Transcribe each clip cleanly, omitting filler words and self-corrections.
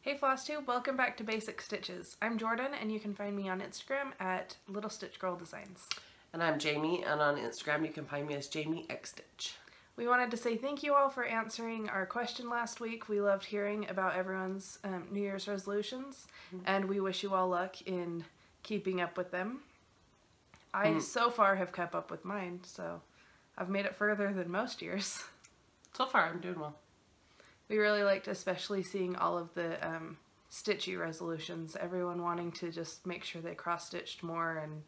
Hey Flosstube, welcome back to Basic Stitches. I'm Jordan and you can find me on Instagram at Little Stitch Girl Designs. And I'm Jamie, and on Instagram you can find me as Jamie X Stitch. We wanted to say thank you all for answering our question last week. We loved hearing about everyone's New Year's resolutions, and we wish you all luck in keeping up with them. I so far have kept up with mine, so I've made it further than most years. So far I'm doing well. We really liked especially seeing all of the stitchy resolutions, everyone wanting to just make sure they cross-stitched completed more, and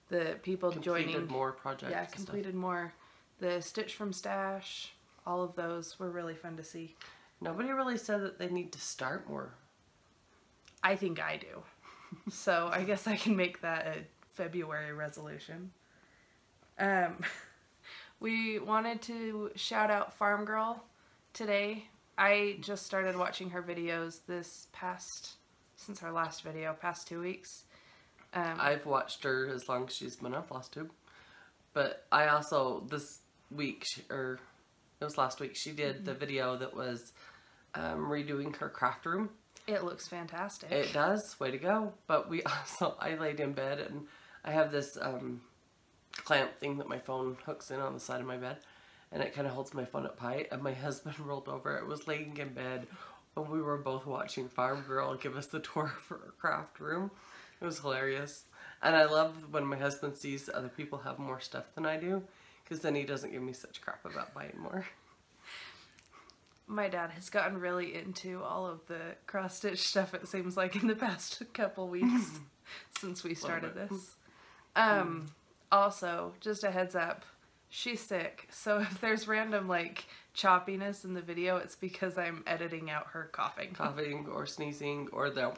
the people joining more projects. Yeah, completed more. The Stitch from Stash, all of those were really fun to see. Nobody really said that they need to start more. I think I do. So I guess I can make that a February resolution. We wanted to shout out Farm Girl today. I just started watching her videos since our last video, past 2 weeks. I've watched her as long as she's been on Flosstube. But I also, this week, or it was last week, she did the video that was redoing her craft room. It looks fantastic. It does, way to go. But I laid in bed and I have this clamp thing that my phone hooks in on the side of my bed. And it kind of holds my phone up high, and my husband rolled over. It was laying in bed, and we were both watching Farm Girl give us the tour for our craft room. It was hilarious. And I love when my husband sees other people have more stuff than I do, because then he doesn't give me such crap about buying more. My dad has gotten really into all of the cross-stitch stuff, it seems like, in the past couple weeks since we started this. Also, just a heads up, she's sick, so if there's random, like, choppiness in the video, it's because I'm editing out her coughing. Coughing or sneezing or the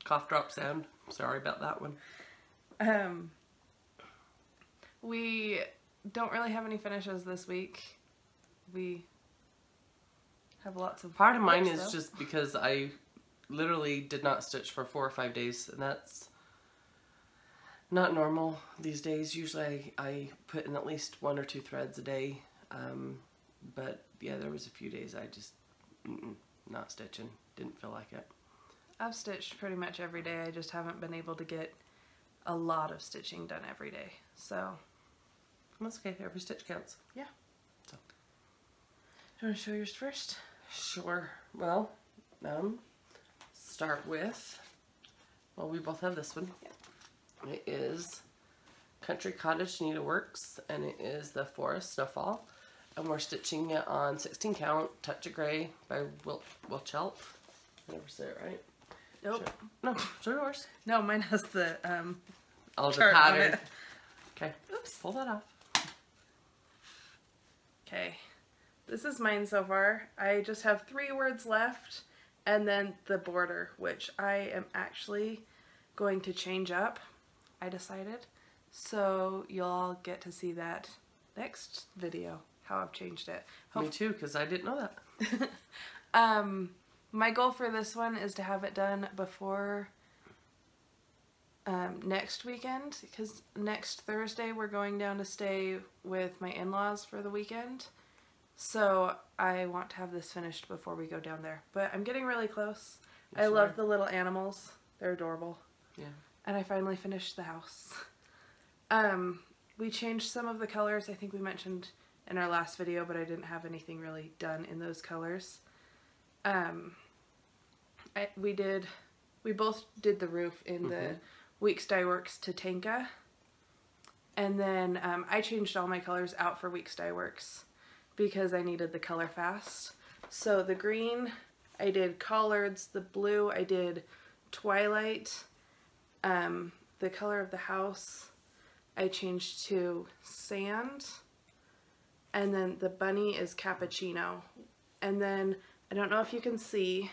cough drop sound. Sorry about that one. We don't really have any finishes this week. We have lots of part of mine is just because I literally did not stitch for 4 or 5 days, and that's not normal these days. Usually I put in at least 1 or 2 threads a day, but yeah, there was a few days I just not stitching, didn't feel like it. I've stitched pretty much every day, I just haven't been able to get a lot of stitching done every day, so that's okay, every stitch counts. Yeah. So, do you want to show yours first? Sure. Well, start with, well, we both have this one. Yeah. It is Country Cottage Needleworks, and it is the Forest Snowfall, and we're stitching it on 16 count Touch of Grey by Wilchelt. I never say it right. Nope. Sure. No, show yours. No, mine has the oh, the chart pattern. on it. Okay. Oops. Pull that off. Okay. This is mine so far. I just have 3 words left, and then the border, which I am actually going to change up, I decided. So you'll all get to see that next video, how I've changed it. Me too, because I didn't know that. My goal for this one is to have it done before next weekend, because next Thursday we're going down to stay with my in-laws for the weekend. So I want to have this finished before we go down there. But I'm getting really close. Yes, I love the little animals. They're adorable. Yeah. And I finally finished the house. We changed some of the colors, I think we mentioned in our last video, but I didn't have anything really done in those colors. We both did the roof in the Weeks Dye Works Tatanka. And then I changed all my colors out for Weeks Dye Works because I needed the color fast. So the green, I did collards. The blue, I did twilight. The color of the house, I changed to sand. And then the bunny is cappuccino. And then, I don't know if you can see,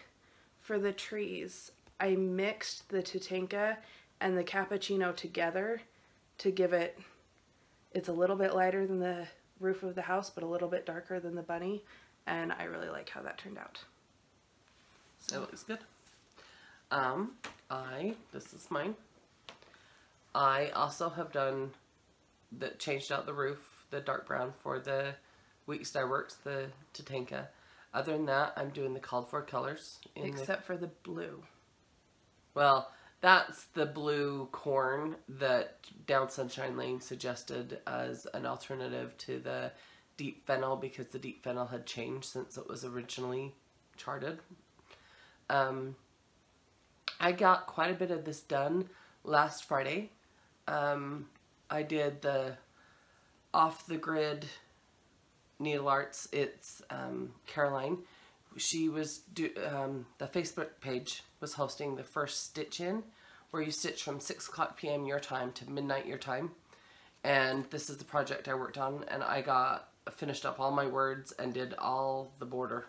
for the trees, I mixed the Tatanka and the cappuccino together to give it, it's a little bit lighter than the roof of the house, but a little bit darker than the bunny, and I really like how that turned out. So it looks good. This is mine. I also have changed out the roof, the dark brown, for the Weeks Dye Works, the Tatanka. Other than that, I'm doing the called for colors. Except for the blue. Well, that's the blue corn that Down Sunshine Lane suggested as an alternative to the deep fennel, because the deep fennel had changed since it was originally charted. I got quite a bit of this done last Friday. I did the off the grid needle arts. It's Caroline. She was the Facebook page was hosting the first stitch in, where you stitch from 6 o'clock p.m. your time to midnight your time. And this is the project I worked on, and I finished up all my words and did all the border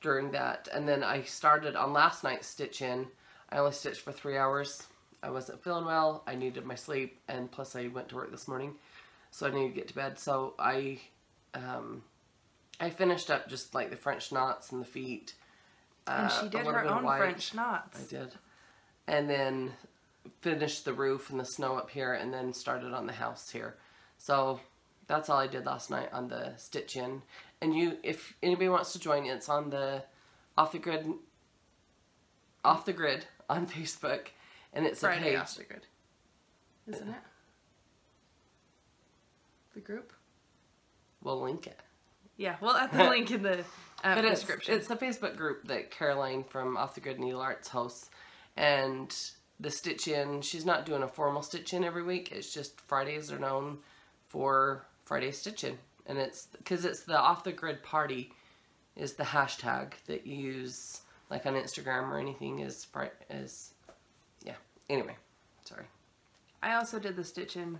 during that. And then I started on last night's stitch in. I only stitched for 3 hours. I wasn't feeling well. I needed my sleep, and plus I went to work this morning, so I needed to get to bed. So I finished up just like the French knots and the feet. And she did her own French knots. I did. And then finished the roof and the snow up here, and then started on the house here. So that's all I did last night on the stitch in. And if anybody wants to join, it's on the off the grid on Facebook, and it's Friday a page. Off the Grid, isn't it? The group. We'll link it. Yeah, we'll add the link in the description. It's a Facebook group that Caroline from Off the Grid Needle Arts hosts, and the stitch in. She's not doing a formal stitch in every week. It's just Fridays are known for Friday stitch in, and it's because it's the Off the Grid party is the hashtag that you use like on Instagram or anything is yeah. Anyway, sorry. I also did the stitch in,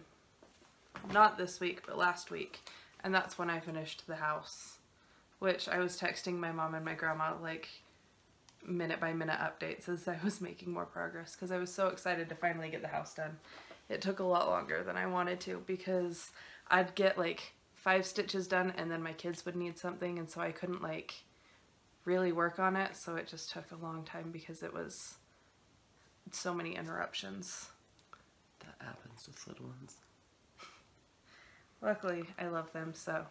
not this week, but last week. And that's when I finished the house, which I was texting my mom and my grandma like minute by minute updates as I was making more progress, because I was so excited to finally get the house done. It took a lot longer than I wanted to, because I'd get like 5 stitches done and then my kids would need something, and so I couldn't like really work on it, so it just took a long time because it was so many interruptions. That happens with little ones. Luckily, I love them, so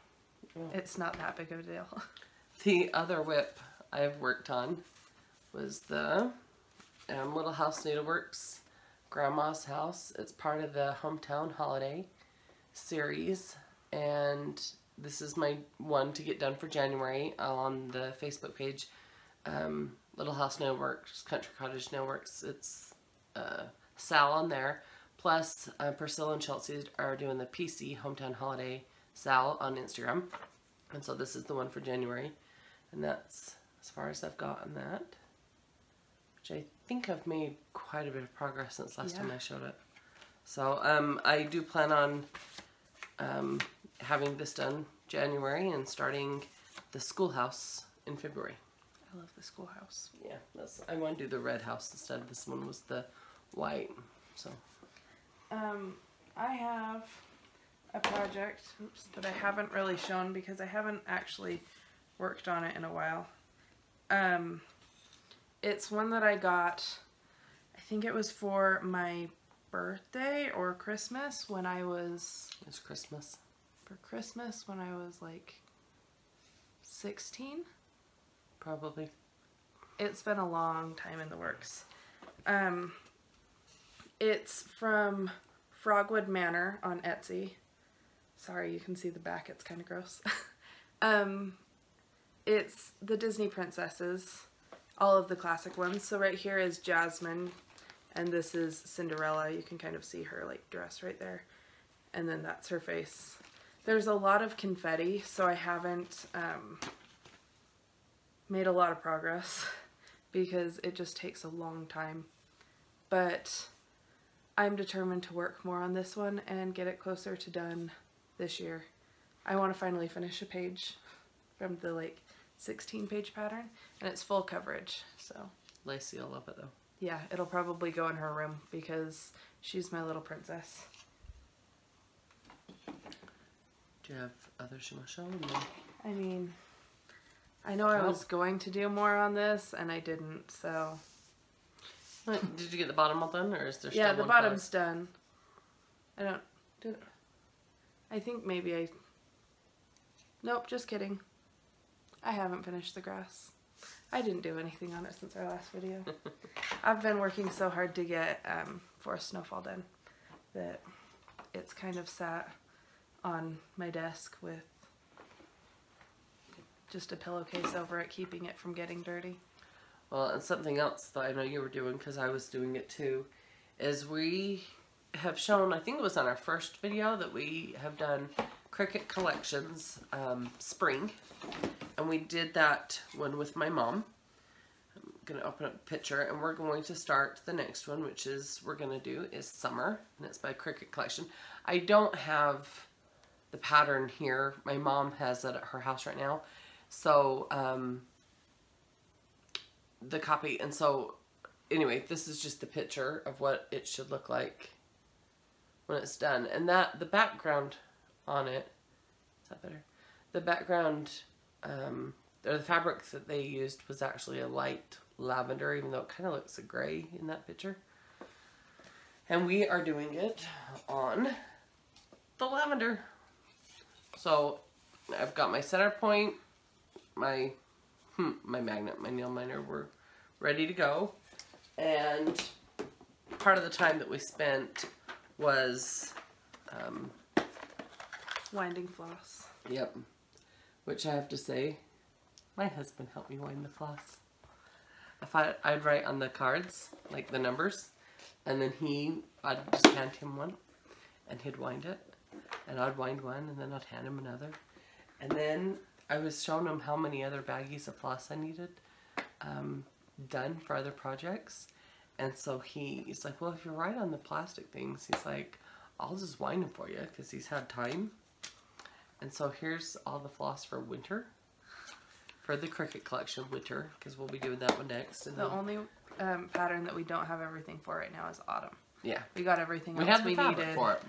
it's not that big of a deal. The other whip I've worked on was the Little House Needleworks Grandma's House. It's part of the Hometown Holiday series, and this is my one to get done for January on the Facebook page. Little House Needleworks, Country Cottage Needleworks. It's Sal on there. Plus, Priscilla and Chelsea are doing the PC Hometown Holiday Sal on Instagram. And so this is the one for January. And that's as far as I've got on that. Which I think I've made quite a bit of progress since last time I showed it. So I do plan on having this done January and starting the schoolhouse in February. I love the schoolhouse. Yeah, I want to do the red house instead. This one was the white. So I have a project that I haven't really shown because I haven't actually worked on it in a while. It's one that I got, I think it was for my birthday or Christmas when I was... It's Christmas. For Christmas when I was like 16? Probably. It's been a long time in the works. It's from Frogwood Manor on Etsy. Sorry, you can see the back. It's kind of gross. It's the Disney princesses, all of the classic ones. So right here is Jasmine, and this is Cinderella. You can kind of see her like dress right there. And then that's her face. There's a lot of confetti, so I haven't made a lot of progress because it just takes a long time. But I'm determined to work more on this one and get it closer to done this year. I want to finally finish a page from the like 16 page pattern, and it's full coverage, so. Lacey will love it though. Yeah, it'll probably go in her room because she's my little princess. Do you have others you want to show? I mean, I know I was going to do more on this and I didn't, so. Did you get the bottom all done, or is there still Yeah, one the bottom's done. I think maybe nope, just kidding. I haven't finished the grass. I didn't do anything on it since our last video. I've been working so hard to get Forest Snowfall done that it's kind of sat on my desk with just a pillowcase over it, keeping it from getting dirty. Well, and something else that I know you were doing, because I was doing it too, is we have shown, I think it was on our first video, that we have done Cricut Collections spring, and we did that one with my mom. I'm going to open up a picture, and we're going to start the next one, which is we're going to do is summer, and it's by Cricut Collection. I don't have the pattern here. My mom has it at her house right now, so the copy, and so anyway, this is just the picture of what it should look like when it's done. And that the background on it, is that better? The background, or the fabric that they used was actually a light lavender, even though it kind of looks a gray in that picture. And we are doing it on the lavender. So I've got my center point, my magnet, my nail miner were ready to go. And part of the time that we spent was winding floss. Yep. Which I have to say, my husband helped me wind the floss. I'd write on the cards, like the numbers, and then I'd just hand him one, and he'd wind it, and I'd wind one, and then I'd hand him another. And then I was showing him how many other baggies of floss I needed done for other projects. And so he's like, well, if you're right on the plastic things, he's like, I'll just wind them for you, because he's had time. And so here's all the floss for winter, for the Cricut Collection winter, because we'll be doing that one next. And the only pattern that we don't have everything for right now is autumn. Yeah. We got everything else we needed. For it.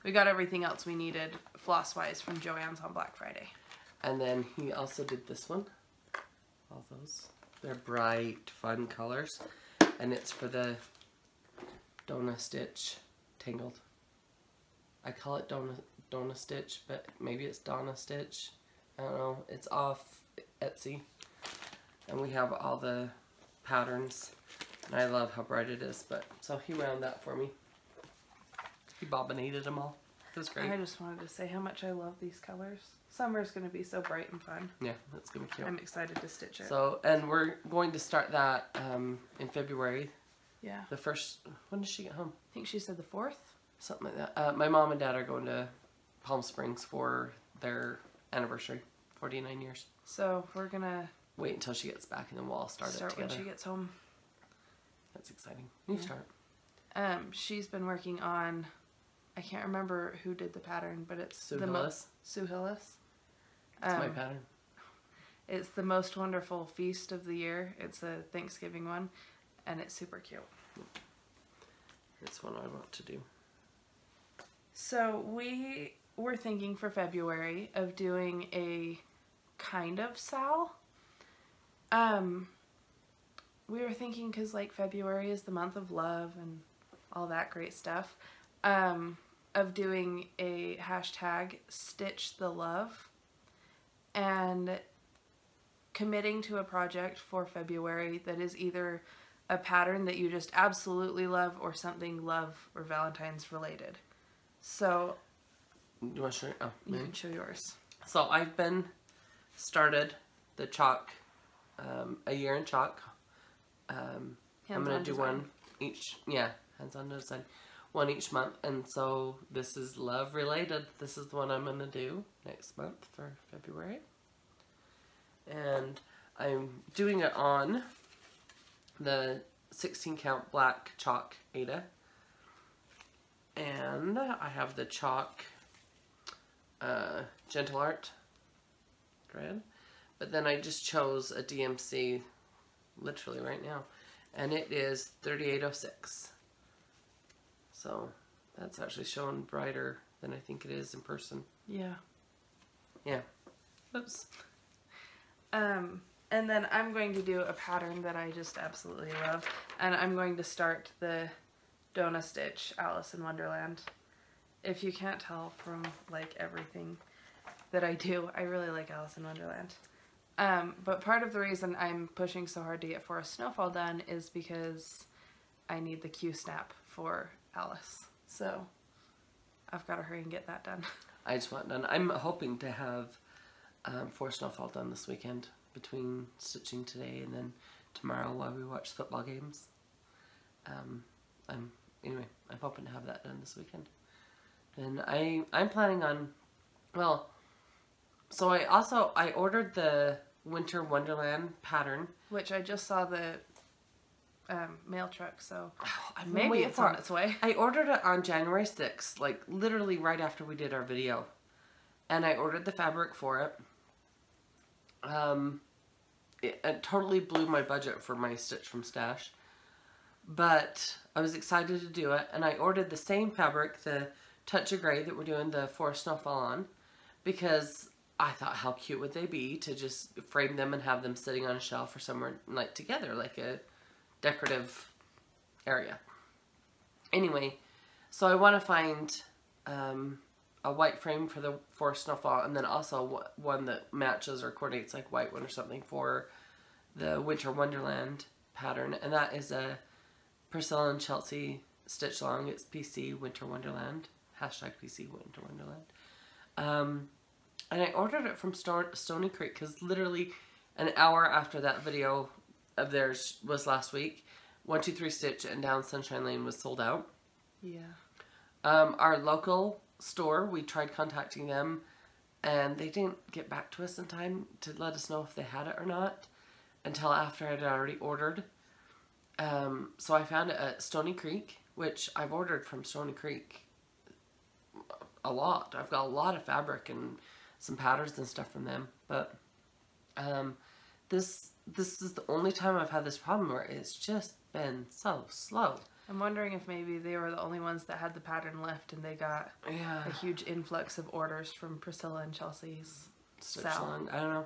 We got everything else we needed floss-wise from Joann's on Black Friday. And then he also did this one. All those. They're bright, fun colors. And it's for the DoNa stitch tangled. I call it DoNa stitch, but maybe it's DoNa stitch. I don't know. It's off Etsy. And we have all the patterns. And I love how bright it is. But so he wound that for me. He bobbinated them all. It was great. I just wanted to say how much I love these colors. Summer's going to be so bright and fun. Yeah, that's going to be cute. I'm excited to stitch it. So, and we're going to start that in February. Yeah. The first, when does she get home? I think she said the 4th. Something like that. My mom and dad are going to Palm Springs for their anniversary, 49 years. So we're going to wait until she gets back, and then we'll all start it together. when she gets home. That's exciting. You start. She's been working on, I can't remember who did the pattern, but it's Sue Hillis. Sue Hillis. That's my pattern. It's the most wonderful feast of the year. It's a Thanksgiving one, and it's super cute. It's one I want to do. So we were thinking for February of doing a kind of sal. We were thinking, because like February is the month of love and all that great stuff, of doing a hashtag Stitch the Love and committing to a project for February that is either a pattern that you just absolutely love or something love or Valentine's related. So you want to show? Oh, you can show yours. So I've started the chalk, a year in chalk. I'm going to do one each, hands-on design, one each month. And so this is love related. This is the one I'm going to do next month for February. And I'm doing it on the 16 count black chalk Ada. And I have the chalk Gentle Art thread. But then I just chose a DMC literally right now. And it is 3806. So that's actually showing brighter than I think it is in person. Yeah. Yeah. Oops. And then I'm going to do a pattern that I just absolutely love. And I'm going to start the DoNa Stitch Alice in Wonderland. If you can't tell from like everything that I do, I really like Alice in Wonderland. But part of the reason I'm pushing so hard to get Forest Snowfall done is because I need the Q snap for Alice. So I've got to hurry and get that done. I just want it done. I'm hoping to have Forest Snowfall done this weekend between stitching today and then tomorrow while we watch football games. I'm hoping to have that done this weekend. And I'm planning on, well, so I ordered the Winter Wonderland pattern, which I just saw the mail truck, so maybe it's on its way. I ordered it on January 6th, like literally right after we did our video, and I ordered the fabric for it. It totally blew my budget for my Stitch from Stash, but I was excited to do it, and I ordered the same fabric, the Touch of Grey that we're doing the Forest Snowfall on, because I thought how cute would they be to just frame them and have them sitting on a shelf or somewhere like together, like a decorative area. Anyway, so I want to find a white frame for the Forest Snowfall, and then also one that matches or coordinates like white one or something for the Winter Wonderland pattern, and that is a Priscilla and Chelsea stitch along. It's PC Winter Wonderland, hashtag PC Winter Wonderland. And I ordered it from Stony Creek because literally an hour after that video of theirs was last week, 123 Stitch and Down Sunshine Lane was sold out. Yeah. Our local store, we tried contacting them and they didn't get back to us in time to let us know if they had it or not until after I had already ordered. So I found it at Stony Creek, which I've ordered from Stony Creek a lot. I've got a lot of fabric and some patterns and stuff from them, but this is the only time I've had this problem where it's just been so slow. I'm wondering if maybe they were the only ones that had the pattern left and they got a huge influx of orders from Priscilla and Chelsea's Sal. I don't know.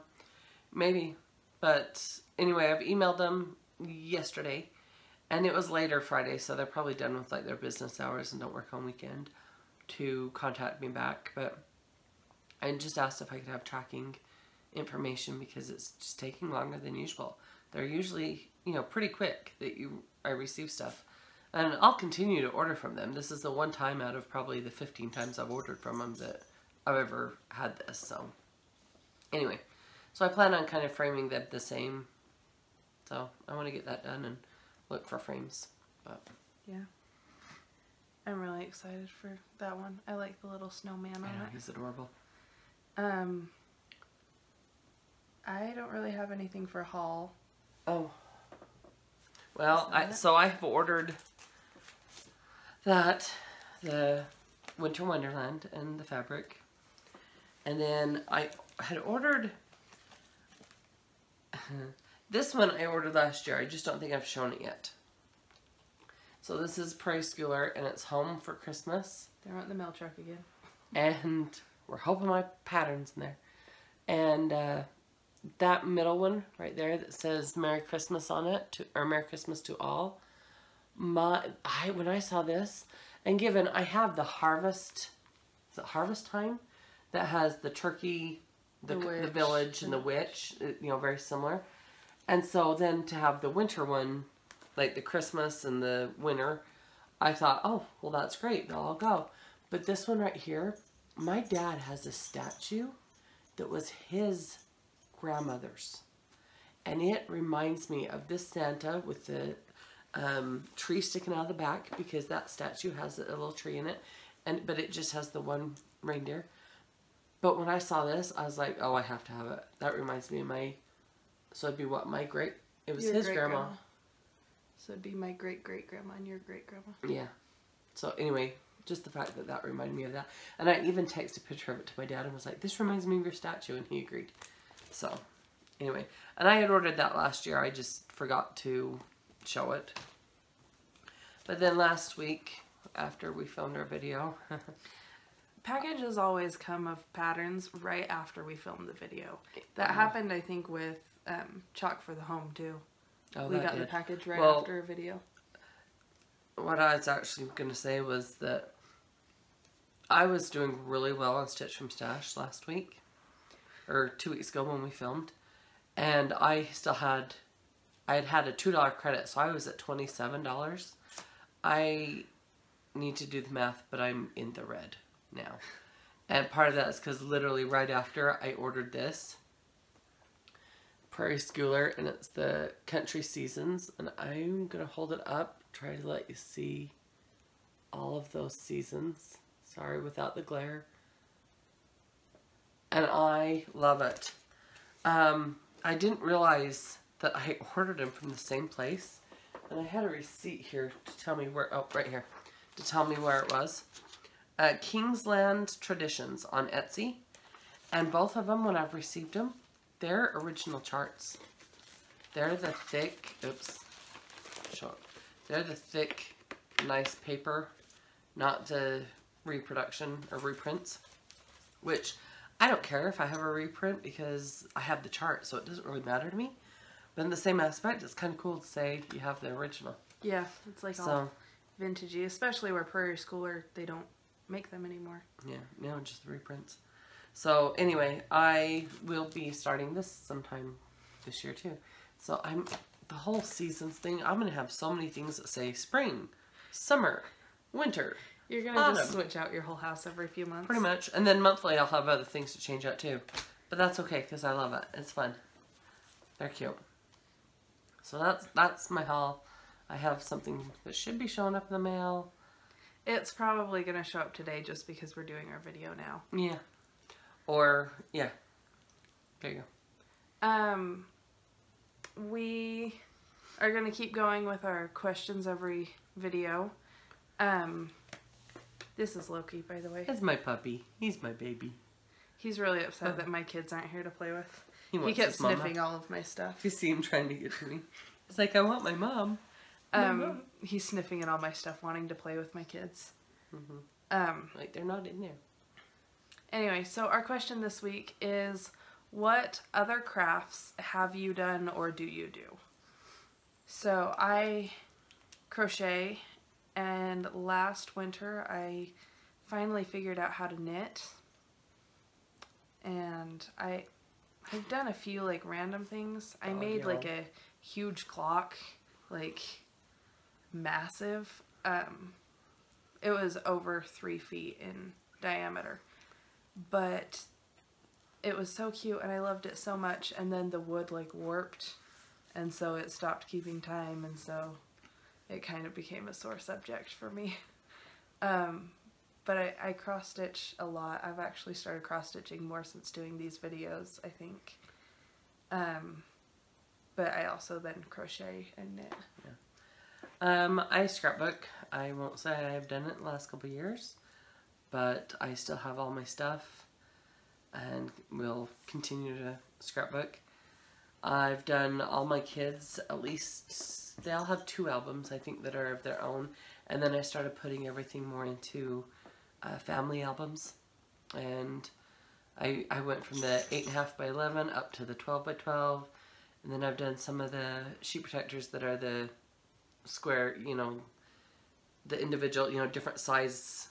Maybe. But anyway, I've emailed them yesterday and it was later Friday, so they're probably done with like their business hours and don't work on weekend to contact me back. But I just asked if I could have tracking information because it's just taking longer than usual. They're usually, pretty quick that I receive stuff. And I'll continue to order from them. This is the one time out of probably the 15 times I've ordered from them that I've ever had this. So anyway, so I plan on kind of framing them the same. So I want to get that done and look for frames. But yeah, I'm really excited for that one. I like the little snowman on it. He's adorable. I don't really have anything for haul. Oh. Well, I have ordered the Winter Wonderland and the fabric. And then I had ordered this one I ordered last year. I just don't think I've shown it yet. So this is Prairie Schooler and it's Home for Christmas. They're on the mail truck again. And we're hoping my pattern's in there. And that middle one right there that says Merry Christmas on it, or Merry Christmas to all. When I saw this, and given I have the Harvest, is it Harvest Time? That has the turkey, the village, and the witch, very similar. And so then to have the winter one, like the Christmas and the winter, I thought, oh, well that's great, they'll all go. But this one right here, my dad has a statue that was his grandmother's. And it reminds me of this Santa with the tree sticking out of the back, because that statue has a little tree in it, but it just has the one reindeer. But when I saw this, I was like, oh, I have to have it. That reminds me of so it'd be what, it was his grandma. So it'd be my great-great-grandma and your great-grandma. Yeah. So anyway, just the fact that reminded me of that. And I even texted a picture of it to my dad and was like, this reminds me of your statue, and he agreed. So anyway, and I had ordered that last year. I just forgot to show it. But then last week, after we filmed our video, packages always come of patterns right after we filmed the video. That happened, I think, with Chalk for the Home too. Oh, we got the package right after a video. What I was actually going to say was that I was doing really well on Stitch from Stash last week, or 2 weeks ago when we filmed, And I had had a $2 credit, so I was at $27. I need to do the math, but I'm in the red now. And part of that is because literally right after I ordered this Prairie Schooler, and it's the Country Seasons, and I'm going to hold it up, try to let you see all of those seasons. Sorry, without the glare. And I love it. I didn't realize that I ordered them from the same place. And I had a receipt here to tell me where, oh, right here, to tell me where it was. Kingsland Traditions on Etsy. And both of them, when I've received them, they're original charts. They're the thick, oops, show it. They're the thick, nice paper, not the reproduction or reprints, which I don't care if I have a reprint because I have the chart, so it doesn't really matter to me. But in the same aspect, it's kind of cool to say you have the original. Yeah, it's like all vintagey, especially where Prairie Schooler, they don't make them anymore. Yeah, no, just the reprints. So anyway, I will be starting this sometime this year too. So the whole seasons thing, I'm going to have so many things that say spring, summer, winter, You're going to just switch out your whole house every few months. Pretty much. And then monthly I'll have other things to change out too. But that's okay because I love it. It's fun. They're cute. So that's my haul. I have something that should be showing up in the mail. It's probably going to show up today just because we're doing our video now. Yeah. Or, yeah. There you go. We are going to keep going with our questions every video. This is Loki, by the way. That's my puppy. He's my baby. He's really upset that my kids aren't here to play with. He kept sniffing all of my stuff. You see him trying to get to me. He's like, I want my mom. He's sniffing at all my stuff, wanting to play with my kids. Like they're not in there. Anyway, so our question this week is, what other crafts have you done or do you do? So I crochet, and last winter I finally figured out how to knit. And I've done a few like random things. I made like a huge clock, like massive. It was over 3 feet in diameter, but it was so cute and I loved it so much. And then the wood like warped, and so it stopped keeping time, and so it kind of became a sore subject for me. But I cross stitch a lot. I've actually started cross stitching more since doing these videos, I think. But I also then crochet and knit. Yeah. I scrapbook. I won't say I've done it the last couple of years, but I still have all my stuff and will continue to scrapbook. I've done all my kids, at least they all have 2 albums, I think, that are of their own. And then I started putting everything more into family albums. And I went from the 8.5 by 11 up to the 12 by 12. And then I've done some of the sheet protectors that are the square, you know, the individual, you know, different size,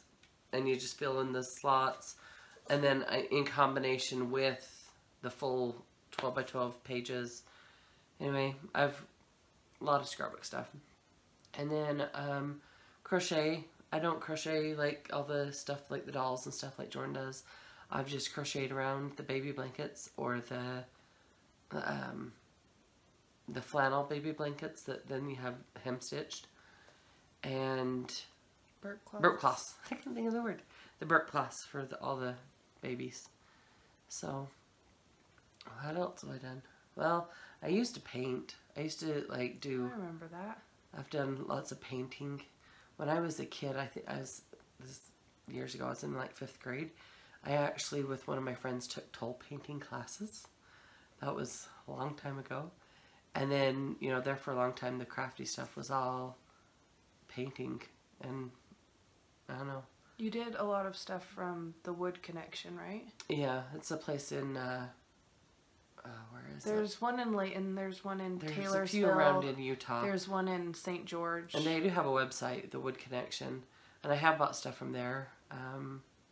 and you just fill in the slots. And then in combination with the full 12 by 12 pages. Anyway, I've a lot of scrapbook stuff. And then crochet. I don't crochet like all the stuff like the dolls and stuff like Jordan does. I've just crocheted around the baby blankets or the flannel baby blankets that then you have hem stitched. And burp cloths. I can't think of the word. The burp cloths for all the babies. So what else have I done? Well, I used to paint. I used to like do. I remember that. I've done lots of painting. When I was a kid, I think this years ago, I was in like 5th grade. I actually, with one of my friends, took toll painting classes. That was a long time ago. And then, you know, there for a long time, the crafty stuff was all painting. And I don't know. You did a lot of stuff from the Wood Connection, right? Yeah, it's a place in, where is it? There's one in Layton, there's one in Taylorsville. There's a few around in Utah. There's one in St. George. And they do have a website, the Wood Connection. And I have bought stuff from there.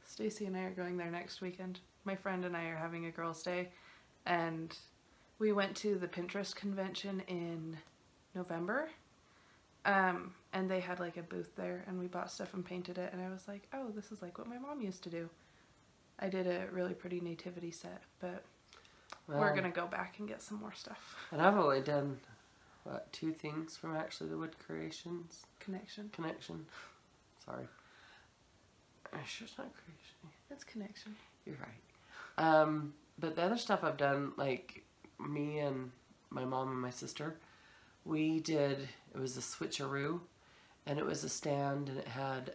Stacy and I are going there next weekend. My friend and I are having a girls' day. And we went to the Pinterest convention in November. And they had like a booth there, and we bought stuff and painted it, and I was like, oh, this is like what my mom used to do. I did a really pretty nativity set, but we're gonna go back and get some more stuff. And I've only done, what, 2 things from actually the Wood Creations? Connection. Sorry. I'm sure it's not Creation. It's Connection. You're right. But the other stuff I've done, like me and my mom and my sister, we did, it was a switcheroo, and it was a stand, and it had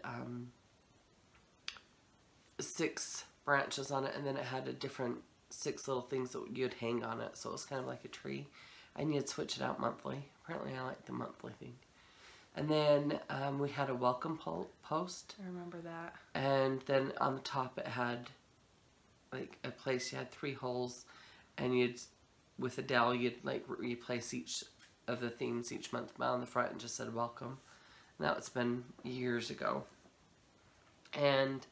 6 branches on it, and then it had a different 6 little things that you'd hang on it, so it was kind of like a tree, and you'd switch it out monthly. Apparently I like the monthly thing. And then we had a welcome post. I remember that. And then on the top it had like a place, you had 3 holes, and you'd, with a dowel, you'd like replace each of the themes each month, but on the front and just said welcome. Now it's been years ago. And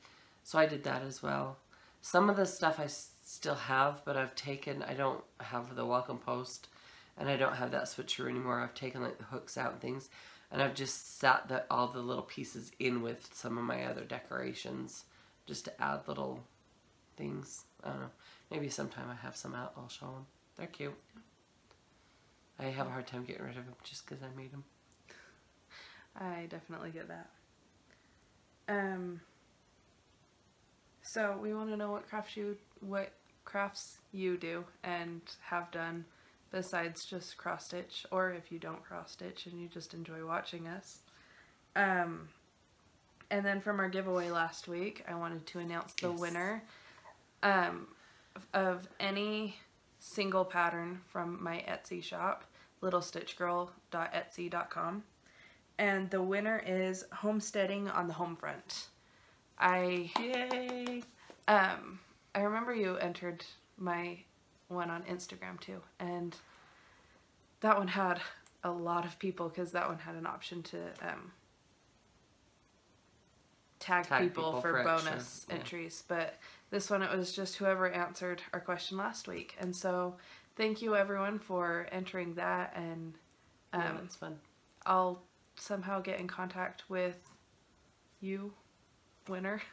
so I did that as well. Some of the stuff I still have, but I've taken, I don't have the welcome post, and I don't have that switcheroo anymore. I've taken like the hooks out and things, and I've just sat all the little pieces in with some of my other decorations, just to add little things. I don't know. Maybe sometime I have some out, I'll show them. They're cute. I have a hard time getting rid of them just because I made them. I definitely get that. So we want to know what crafts you do and have done besides just cross stitch, or if you don't cross stitch and you just enjoy watching us. And then from our giveaway last week, I wanted to announce the winner of any single pattern from my Etsy shop, littlestitchgirl.etsy.com, and the winner is Homesteading on the Homefront. Yay! I remember you entered my one on Instagram too, and that one had a lot of people because that one had an option to tag people for bonus entries, but this one, it was just whoever answered our question last week. And so thank you everyone for entering that, and yeah, it's fun. I'll somehow get in contact with you, winner,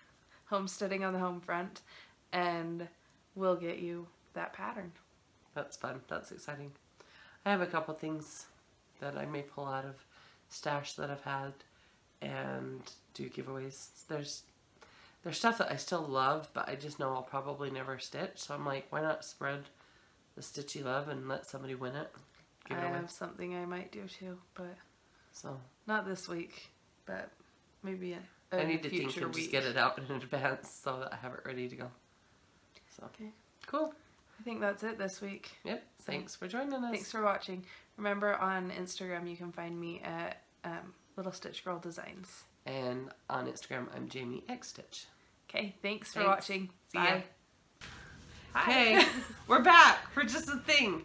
Homesteading on the Homefront, and we'll get you that pattern. That's fun. That's exciting. I have a couple things that I may pull out of stash that I've had and do giveaways. There's stuff that I still love, but I just know I'll probably never stitch, so I'm like, why not spread the stitch you love and let somebody win it? Give it away. I have something I might do too, but not this week, but maybe I need to think and just get it out in advance so that I have it ready to go. So okay, cool. I think that's it this week. Yep. So, thanks for joining us. Thanks for watching. Remember, on Instagram you can find me at Little Stitch Girl Designs. And on Instagram, I'm Jamie X Stitch. Okay, thanks for watching. See Bye. Ya. Okay, we're back for just a thing.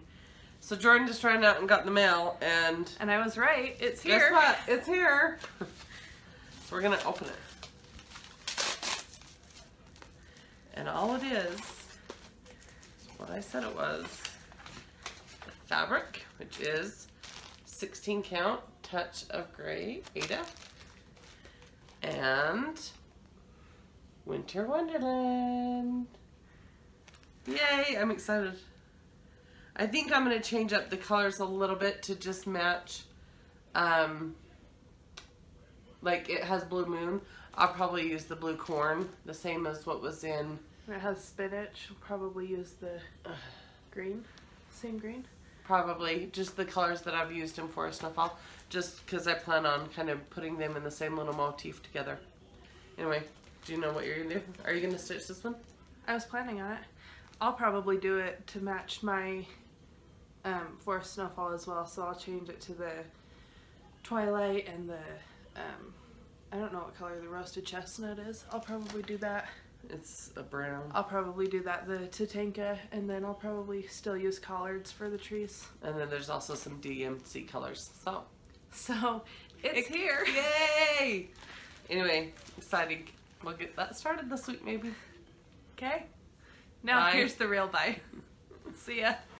So Jordan just ran out and got the mail, and I was right. It's here. Guess what? It's here. So we're gonna open it, and all it is what I said it was: the fabric, which is 16 count touch of gray Ada, and Winter Wonderland. Yay, I'm excited. I think I'm going to change up the colors a little bit to just match, like it has Blue Moon. I'll probably use the blue corn, the same as what was in. It has spinach. I'll probably use the green, same green. Probably just the colors that I've used in Forest Snowfall, just because I plan on kind of putting them in the same little motif together. Anyway, do you know what you're going to do? Are you going to stitch this one? I was planning on it. I'll probably do it to match my Forest Snowfall as well, so I'll change it to the Twilight and the, I don't know what color the Roasted Chestnut is. I'll probably do that. It's a brown. I'll probably do that, the Tatanka, and then I'll probably still use collards for the trees. And then there's also some DMC colors. So it's here. Yay! Anyway, exciting. We'll get that started this week maybe. Okay. Now here's the real bye. See ya.